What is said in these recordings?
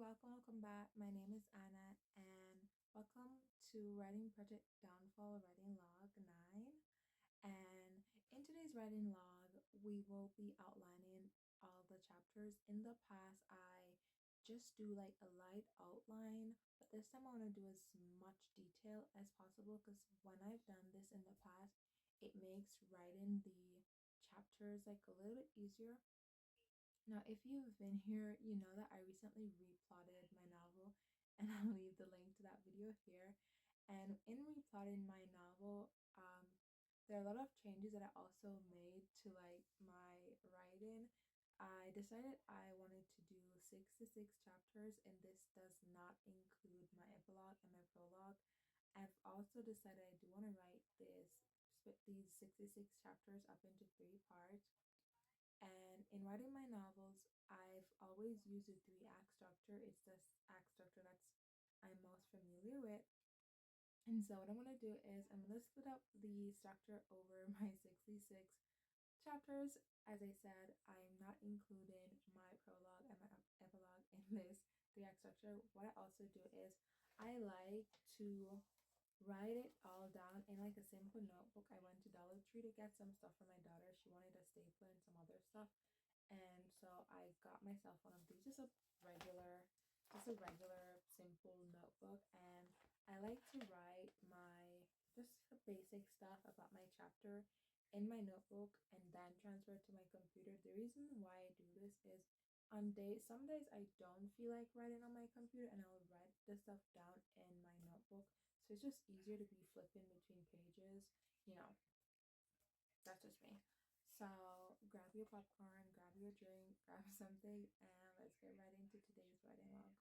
welcome back. My name is Anna, and welcome to Writing Project Downfall Writing Log 9. And in today's writing log, we will be outlining all the chapters. In the past, I just do like a light outline, but this time I want to do as much detail as possible because when I've done this in the past, it makes writing the chapters like a little bit easier. Now, if you've been here, you know that I recently replotted my novel, and I'll leave the link to that video here. And in replotting my novel, there are a lot of changes that I also made to like my writing. I decided I wanted to do 66 chapters, and this does not include my epilogue and my prologue. I've also decided I do want to write split these 66 chapters up into three parts. And in writing my novels, I've always used a three-act structure. It's this act structure that's I'm most familiar with. And so what I'm going to do is I'm going to split up the structure over my 66 chapters. As I said, I'm not including my prologue and my epilogue in this three-act structure. What I also do is I like to write it all down in like a simple notebook. I went to Dollar Tree to get some stuff for my daughter. She wanted a stapler and some other stuff, and so I got myself one of these, just a regular simple notebook. And I like to write my just the basic stuff about my chapter in my notebook and then transfer it to my computer. The reason why I do this is some days I don't feel like writing on my computer, and I'll write the stuff down in my notebook, so it's just easier to be flipping between pages. You know, that's just me. So grab your popcorn, grab your drink, grab something, and let's get right into today's writing log.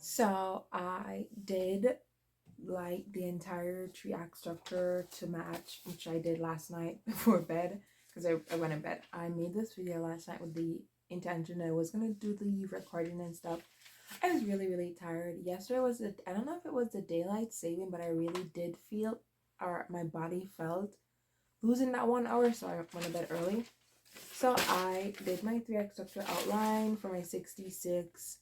So I did like the entire tree act structure to match, which I did last night before bed because I went in bed. I made this video last night with the intention that I was gonna do the recording and stuff. I was really tired. Yesterday I don't know if it was the daylight saving, but I really did feel, or my body felt, losing that 1 hour, so I went to bed early. So I did my 3x structure outline for my 66.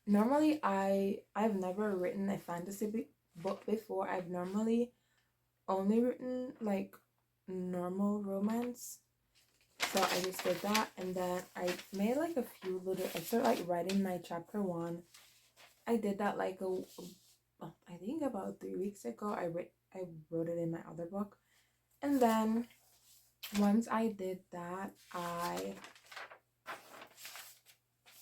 Normally I've never written a fantasy book before. I've normally only written like normal romance. So I just did that, and then I made like a few little. I started like writing my chapter 1. I did that like I think about 3 weeks ago. I wrote it in my other book, and then once I did that, I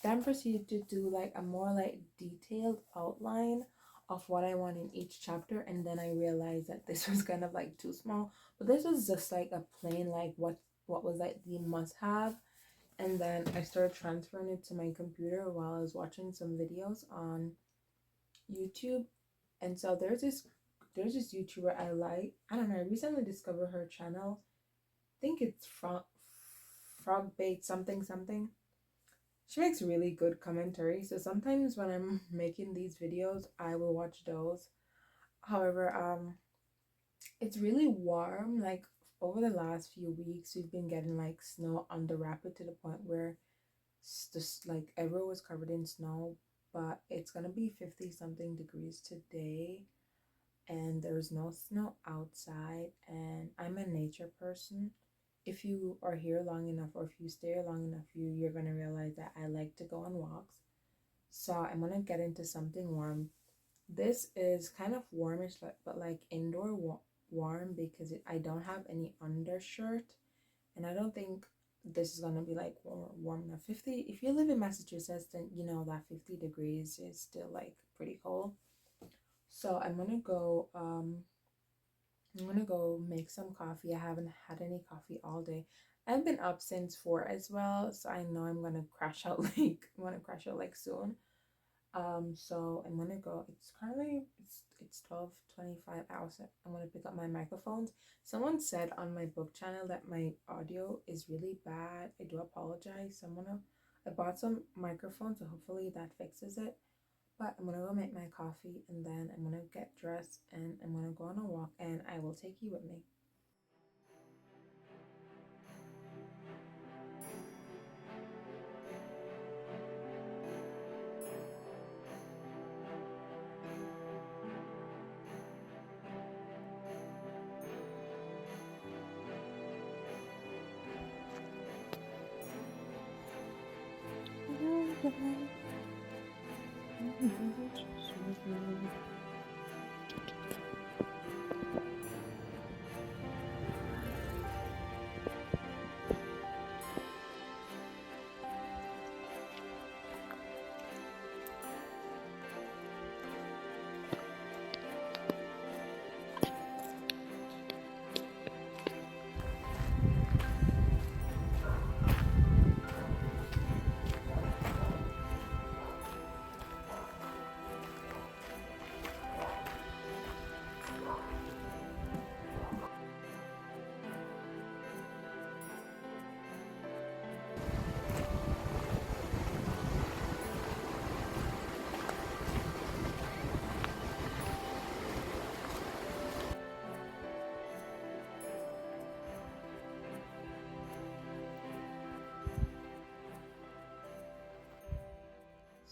then proceeded to do like a more like detailed outline of what I want in each chapter. And then I realized that this was kind of like too small, but this was just like a plain like what was like the must have. And then I started transferring it to my computer while I was watching some videos on YouTube. And so there's this YouTuber I like. I don't know, I recently discovered her channel. I think it's frog bait something. She makes really good commentary, so sometimes when I'm making these videos, I will watch those. However, it's really warm. Like over the last few weeks, we've been getting like snow on the rapid to the point where it's just like everywhere was covered in snow. But it's gonna be 50 something degrees today, and there's no snow outside. And I'm a nature person. If you are here long enough, or if you stay here long enough, you're gonna realize that I like to go on walks. So I'm gonna get into something warm This is kind of warmish, but like indoor warm because I don't have any undershirt, and I don't think this is gonna be like warm enough. 50. If you live in Massachusetts, then you know that 50 degrees is still like pretty cold. So I'm gonna go make some coffee. I haven't had any coffee all day. I've been up since 4 as well, so I know I'm gonna crash out I'm gonna crash out like soon. So I'm gonna go. It's 12:25 hours. I'm gonna pick up my microphones. Someone said on my book channel that my audio is really bad. I do apologize. I bought some microphones, so hopefully that fixes it. But I'm gonna go make my coffee and then I'm gonna get dressed and I'm gonna go on a walk and I will take you with me.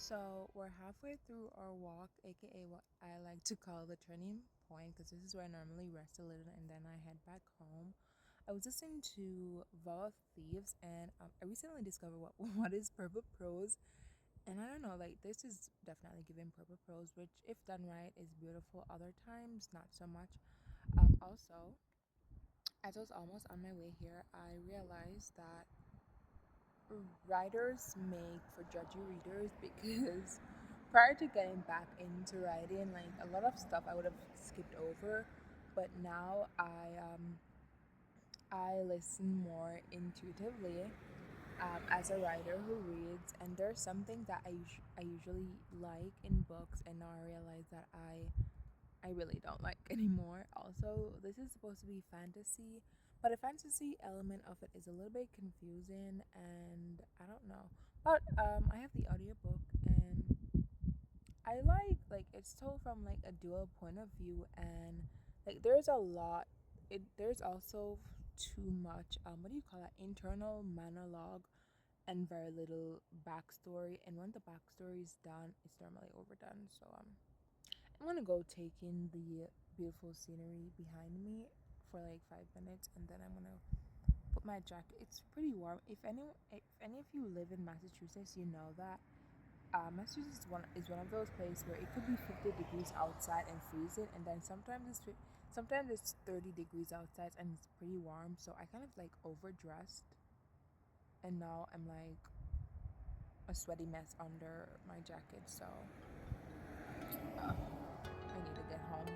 So we're halfway through our walk, aka what I like to call the turning point, because this is where I normally rest a little and then I head back home. I was listening to Vow of Thieves, and I recently discovered what what is purple prose, and I don't know, like this is definitely giving purple prose, which if done right is beautiful. Other times, not so much. Also, as I was almost on my way here, I realized that writers make for judgy readers because prior to getting back into writing, like a lot of stuff I would have skipped over, but now I listen more intuitively as a writer who reads, and there's something that I usually like in books, and now I realize that I really don't like anymore. Also, this is supposed to be fantasy, but the fantasy element of it is a little bit confusing, and I don't know. But I have the audiobook, and I like it's told from like a dual point of view, and like there's a lot. There's also too much what do you call that, internal monologue and very little backstory. And when the backstory is done, it's normally overdone. So I'm gonna go take in the beautiful scenery behind me for like 5 minutes, and then I'm gonna put my jacket. It's pretty warm. If any of you live in Massachusetts, you know that Massachusetts is one of those places where it could be 50 degrees outside and freezing, and then sometimes it's 30 degrees outside and it's pretty warm. So I kind of like overdressed, and now I'm like a sweaty mess under my jacket. So I need to get home.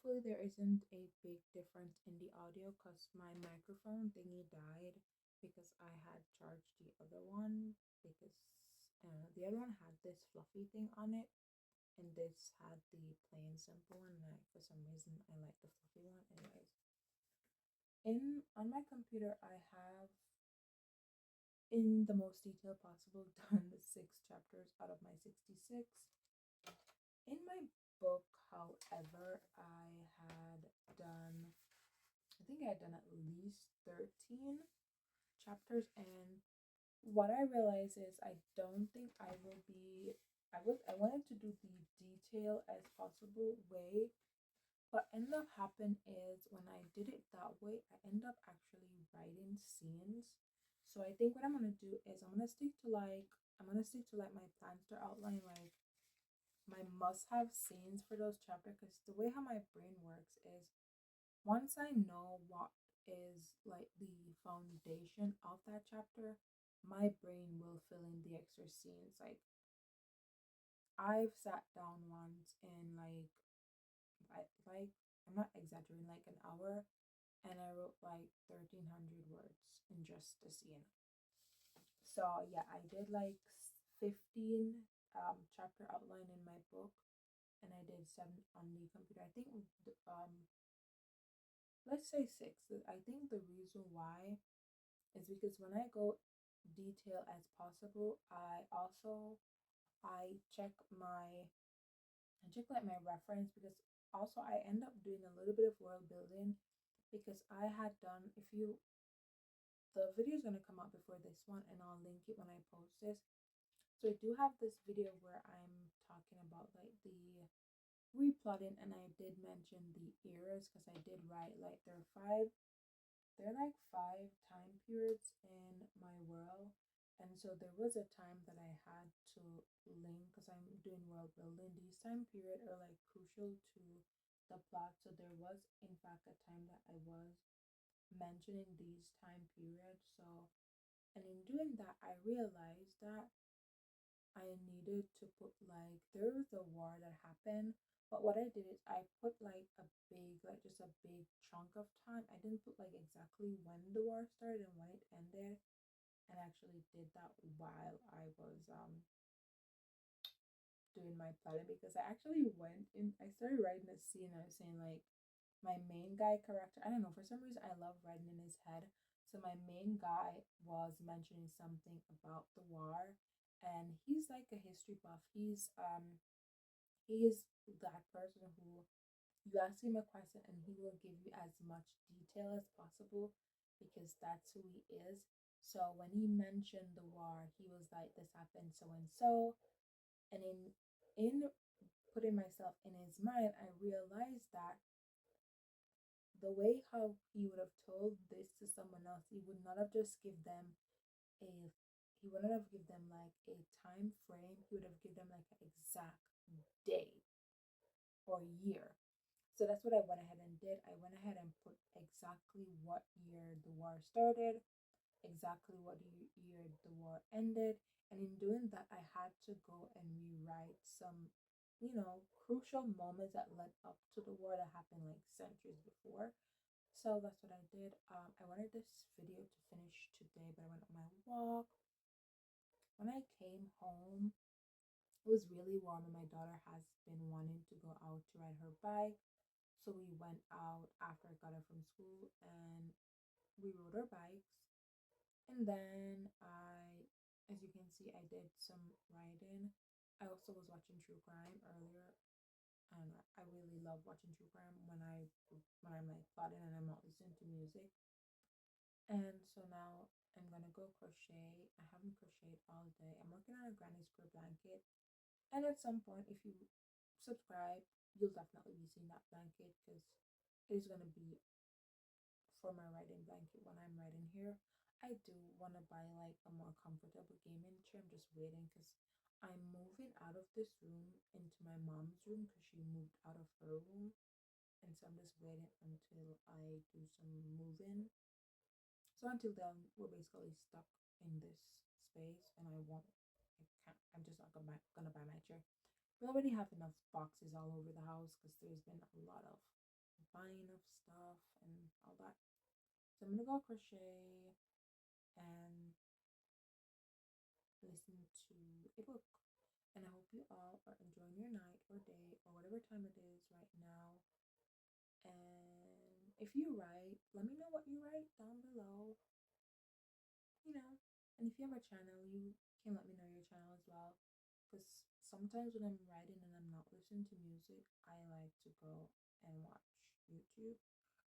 hopefully there isn't a big difference in the audio because my microphone thingy died because I had charged the other one because the other one had this fluffy thing on it and this had the plain simple one, and for some reason I like the fluffy one. Anyways, in on my computer I have in the most detail possible done the 6 chapters out of my 66. In my book, however, I think I had done at least 13 chapters, and what I realized is I don't think I will be. I wanted to do the detail as possible way, what ended up happening is when I did it that way, I end up actually writing scenes. So I think what I'm gonna do is I'm gonna stick to like my planster outline, like my must-have scenes for those chapters. Because the way how my brain works is once I know what is like the foundation of that chapter, my brain will fill in the extra scenes. Like I've sat down once and like I'm not exaggerating, like an hour, and I wrote like 1,300 words in just a scene. So yeah, I did like 15 chapter outline in my book, and I did 7 on the computer. I think let's say 6. I think the reason why is because when I go detail as possible, I check my I check like my reference, because also I end up doing a little bit of world building because I had done, if you the video is going to come out before this one and I'll link it when I post this. So I do have this video where I'm talking about like the replotting, and I did mention the eras because I did write like there are like 5 time periods in my world. And so there was a time that I had to link because I'm doing world building. These time period are like crucial to the plot. So there was in fact a time that I was mentioning these time periods. So, and in doing that I realized that I needed to put like there was a war that happened, but what I did is I put like a big like just a big chunk of time. I didn't put like exactly when the war started and when it ended, and actually did that while I was doing my plotting, because I actually went in I started writing a scene. I was saying like my main guy character, I don't know, for some reason I love writing in his head. So my main guy was mentioning something about the war, and he's like a history buff. He is that person who you ask him a question and he will give you as much detail as possible because that's who he is. So when he mentioned the war, he was like, this happened so and so. And in putting myself in his mind, I realized that the way how he would have told this to someone else, he would not have just give them a he wouldn't have give them like a time frame. He would have given them like an exact day or year. So that's what I went ahead and did. I went ahead and put exactly what year the war started, exactly what year the war ended. And in doing that, I had to go and rewrite some, crucial moments that led up to the war that happened like centuries before. So that's what I did. I wanted this video to finish today, but I went on my walk. When I came home, it was really warm, and my daughter has been wanting to go out to ride her bike. So we went out after I got her from school and we rode our bikes. And then as you can see, I did some riding. I also was watching true crime earlier, and I really love watching true crime when I'm like plotting and I'm not listening to music. And so now I'm gonna go crochet. I haven't crocheted all day. I'm working on a granny square blanket, and at some point, if you subscribe, you'll definitely be seeing that blanket because it is gonna be for my writing blanket when I'm writing here. I do want to buy like a more comfortable gaming chair. I'm just waiting because I'm moving out of this room into my mom's room because she moved out of her room. And so I'm just waiting until I do some moving. So until then, we're basically stuck in this space, and I'm just not gonna buy my chair. We already have enough boxes all over the house because there's been a lot of of stuff and all that. So I'm gonna go crochet and listen to a book. And I hope you all are enjoying your night or day or whatever time it is right now. And if you write, let me know what you write down below, you know. And if you have a channel, you can let me know your channel as well. Because sometimes when I'm writing and I'm not listening to music, I like to go and watch YouTube.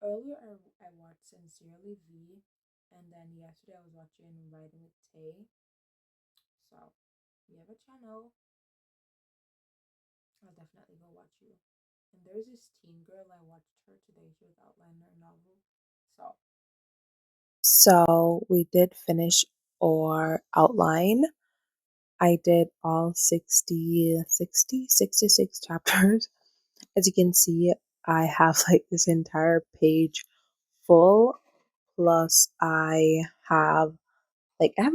Earlier, I watched Sincerely V, and then yesterday I was watching Writing with Tay. So, if you have a channel, I'll definitely go watch you. And there's this teen girl, I watched her today. She was outlining her novel. So we did finish our outline. I did all 66 chapters. As you can see, I have like this entire page full. Plus, I have like, I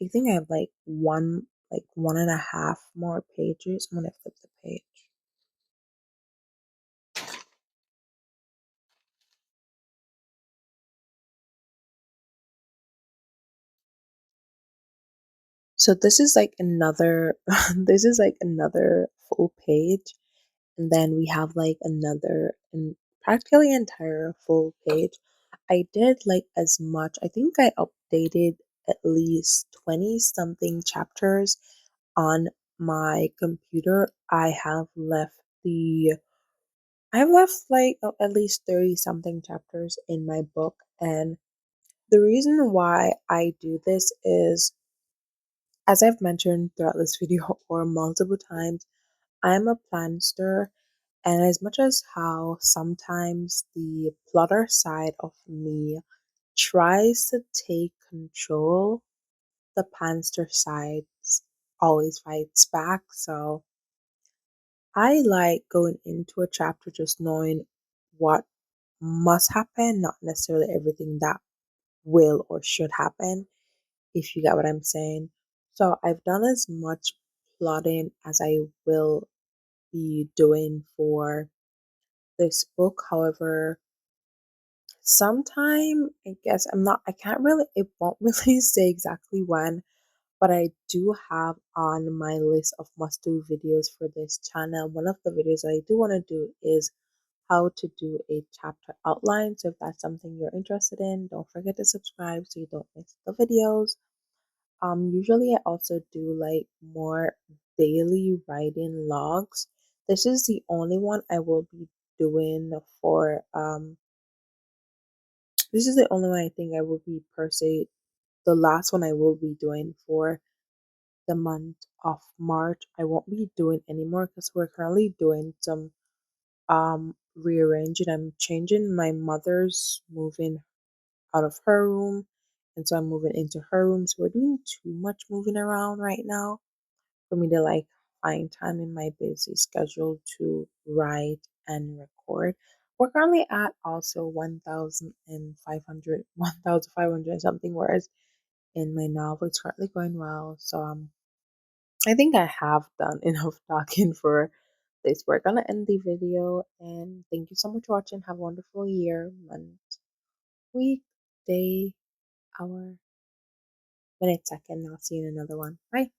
think I have like one and a half more pages. I'm gonna flip the page. So this is like another, this is like another full page. And then we have like another and practically entire full page. I did like as much. I think I updated at least 20 something chapters on my computer. I have left like at least 30 something chapters in my book. And the reason why I do this is, as I've mentioned throughout this video or multiple times, I'm a planster. And as much as how sometimes the plotter side of me tries to take control, the panster side always fights back. So I like going into a chapter just knowing what must happen, not necessarily everything that will or should happen, if you get what I'm saying. So I've done as much plotting as I will be doing for this book. However, sometime I can't really, it won't really say exactly when, but I do have on my list of must do videos for this channel. One of the videos I do want to do is how to do a chapter outline. So if that's something you're interested in, don't forget to subscribe so you don't miss the videos. Usually I also do like more daily writing logs. This is the only one I will be doing for this is the only one I think I will be per se the last one I will be doing for the month of March. I won't be doing anymore because we're currently doing some rearranging. I'm changing my mother's moving out of her room, and so I'm moving into her room. So we're doing too much moving around right now for me to like find time in my busy schedule to write and record. We're currently at also 1,500, 1,500 something words in my novel. It's currently going well. So I think I have done enough talking for this. We're gonna end the video and thank you so much for watching. Have a wonderful year, month, week, day, hour, minute, second. I'll see you in another one. Bye.